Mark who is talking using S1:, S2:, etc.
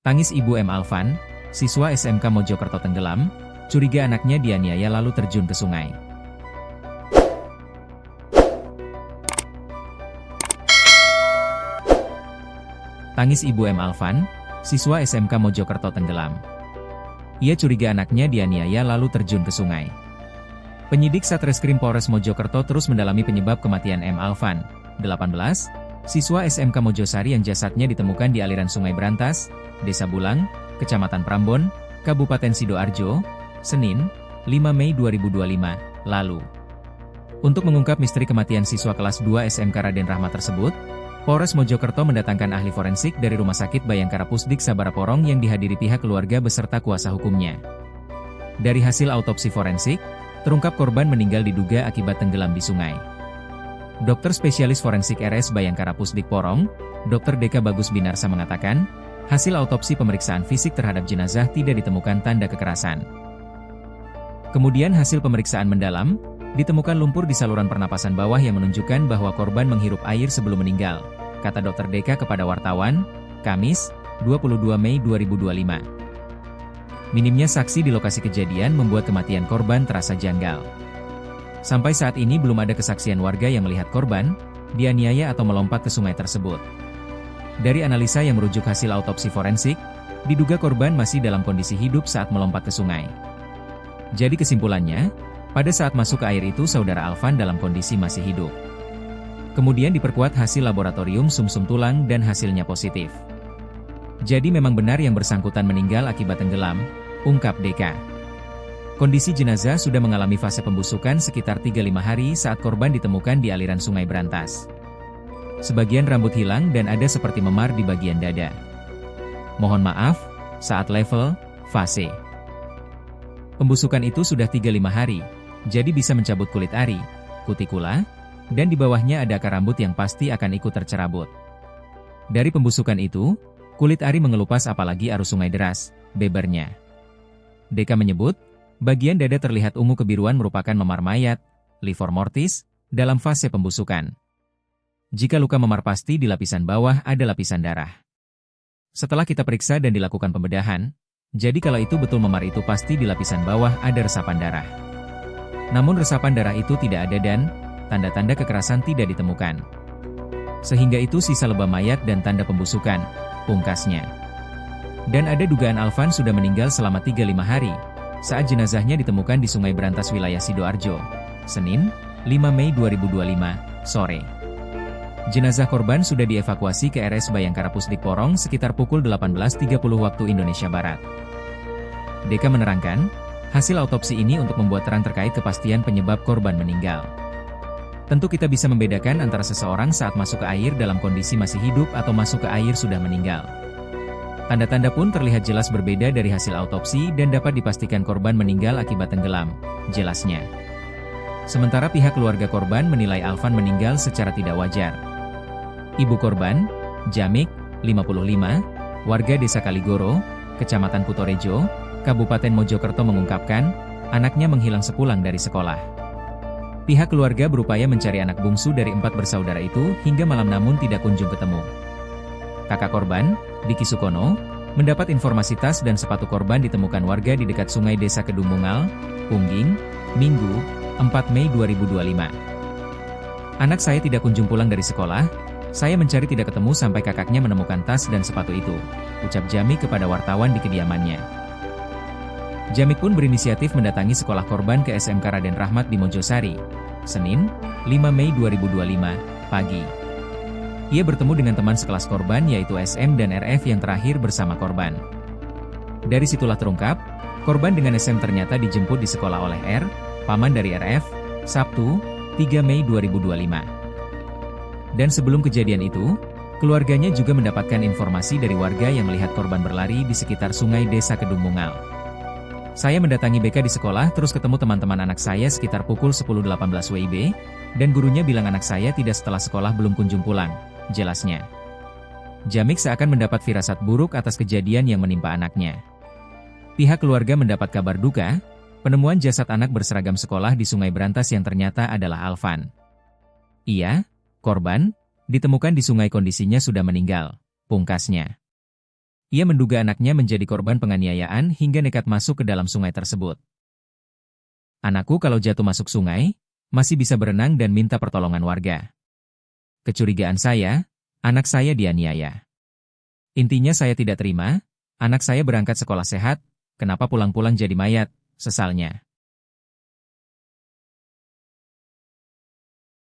S1: Tangis Ibu M. Alvan, siswa SMK Mojokerto tenggelam, curiga anaknya dianiaya lalu terjun ke sungai. Tangis Ibu M. Alvan, siswa SMK Mojokerto tenggelam. Ia curiga anaknya dianiaya lalu terjun ke sungai. Penyidik Satreskrim Polres Mojokerto terus mendalami penyebab kematian M. Alvan, 18, siswa SMK Mojosari yang jasadnya ditemukan di aliran Sungai Brantas, Desa Bulang, Kecamatan Prambon, Kabupaten Sidoarjo, Senin, 5 Mei 2025, lalu. Untuk mengungkap misteri kematian siswa kelas 2 SMK Raden Rahmat tersebut, Polres Mojokerto mendatangkan ahli forensik dari Rumah Sakit Bayangkara Pusdik Sabara Porong yang dihadiri pihak keluarga beserta kuasa hukumnya. Dari hasil autopsi forensik, terungkap korban meninggal diduga akibat tenggelam di sungai. Dokter spesialis forensik RS Bayangkara Pusdik Porong, Dr. Deka Bagus Binarsa mengatakan, hasil autopsi pemeriksaan fisik terhadap jenazah tidak ditemukan tanda kekerasan. Kemudian hasil pemeriksaan mendalam, ditemukan lumpur di saluran pernapasan bawah yang menunjukkan bahwa korban menghirup air sebelum meninggal, kata Dr. Deka kepada wartawan, Kamis, 22 Mei 2025. Minimnya saksi di lokasi kejadian membuat kematian korban terasa janggal. Sampai saat ini belum ada kesaksian warga yang melihat korban dianiaya atau melompat ke sungai tersebut. Dari analisa yang merujuk hasil autopsi forensik, diduga korban masih dalam kondisi hidup saat melompat ke sungai. Jadi kesimpulannya, pada saat masuk ke air itu saudara Alvan dalam kondisi masih hidup. Kemudian diperkuat hasil laboratorium sumsum tulang dan hasilnya positif. Jadi memang benar yang bersangkutan meninggal akibat tenggelam, ungkap Deka. Kondisi jenazah sudah mengalami fase pembusukan sekitar 3-5 hari saat korban ditemukan di aliran Sungai Brantas. Sebagian rambut hilang dan ada seperti memar di bagian dada. Mohon maaf, saat level, fase pembusukan itu sudah 3-5 hari, jadi bisa mencabut kulit ari, kutikula, dan di bawahnya ada akar rambut yang pasti akan ikut tercerabut. Dari pembusukan itu, kulit ari mengelupas apalagi arus sungai deras, bebernya. Deka menyebut, bagian dada terlihat ungu kebiruan merupakan memar mayat, livor mortis, dalam fase pembusukan. Jika luka memar pasti di lapisan bawah ada lapisan darah. Setelah kita periksa dan dilakukan pembedahan, jadi kalau itu betul memar itu pasti di lapisan bawah ada resapan darah. Namun resapan darah itu tidak ada dan tanda-tanda kekerasan tidak ditemukan. Sehingga itu sisa lebam mayat dan tanda pembusukan, pungkasnya. Dan ada dugaan Alvan sudah meninggal selama 3-5 hari, saat jenazahnya ditemukan di Sungai Brantas wilayah Sidoarjo, Senin, 5 Mei 2025, sore. Jenazah korban sudah dievakuasi ke RS Bayangkara Pusdik Porong sekitar pukul 18.30 waktu Indonesia Barat. Deka menerangkan, hasil autopsi ini untuk membuat terang terkait kepastian penyebab korban meninggal. Tentu kita bisa membedakan antara seseorang saat masuk ke air dalam kondisi masih hidup atau masuk ke air sudah meninggal. Tanda-tanda pun terlihat jelas berbeda dari hasil autopsi dan dapat dipastikan korban meninggal akibat tenggelam, jelasnya. Sementara pihak keluarga korban menilai Alvan meninggal secara tidak wajar. Ibu korban, Jamik, 55, warga Desa Kaligoro, Kecamatan Kutorejo, Kabupaten Mojokerto mengungkapkan, anaknya menghilang sepulang dari sekolah. Pihak keluarga berupaya mencari anak bungsu dari 4 bersaudara itu hingga malam namun tidak kunjung ketemu. Kakak korban, Diki Sukono, mendapat informasi tas dan sepatu korban ditemukan warga di dekat sungai Desa Kedungmungal, Pungging, Minggu, 4 Mei 2025. Anak saya tidak kunjung pulang dari sekolah, saya mencari tidak ketemu sampai kakaknya menemukan tas dan sepatu itu, ucap Jamik kepada wartawan di kediamannya. Jamik pun berinisiatif mendatangi sekolah korban ke SMK Raden Rahmat di Mojosari, Senin, 5 Mei 2025, pagi. Ia bertemu dengan teman sekelas korban yaitu SM dan RF yang terakhir bersama korban. Dari situlah terungkap, korban dengan SM ternyata dijemput di sekolah oleh R, paman dari RF, Sabtu, 3 Mei 2025. Dan sebelum kejadian itu, keluarganya juga mendapatkan informasi dari warga yang melihat korban berlari di sekitar sungai Desa Kedungmungal. Saya mendatangi BK di sekolah terus ketemu teman-teman anak saya sekitar pukul 10.18 WIB, dan gurunya bilang anak saya tidak setelah sekolah belum kunjung pulang, jelasnya. Jamik seakan mendapat firasat buruk atas kejadian yang menimpa anaknya. Pihak keluarga mendapat kabar duka, penemuan jasad anak berseragam sekolah di Sungai Brantas yang ternyata adalah Alvan. Ia, korban, ditemukan di sungai kondisinya sudah meninggal, pungkasnya. Ia menduga anaknya menjadi korban penganiayaan hingga nekat masuk ke dalam sungai tersebut. Anakku kalau jatuh masuk sungai, masih bisa berenang dan minta pertolongan warga. Kecurigaan saya, anak saya dianiaya. Intinya saya tidak terima, anak saya berangkat sekolah sehat, kenapa pulang-pulang jadi mayat, sesalnya.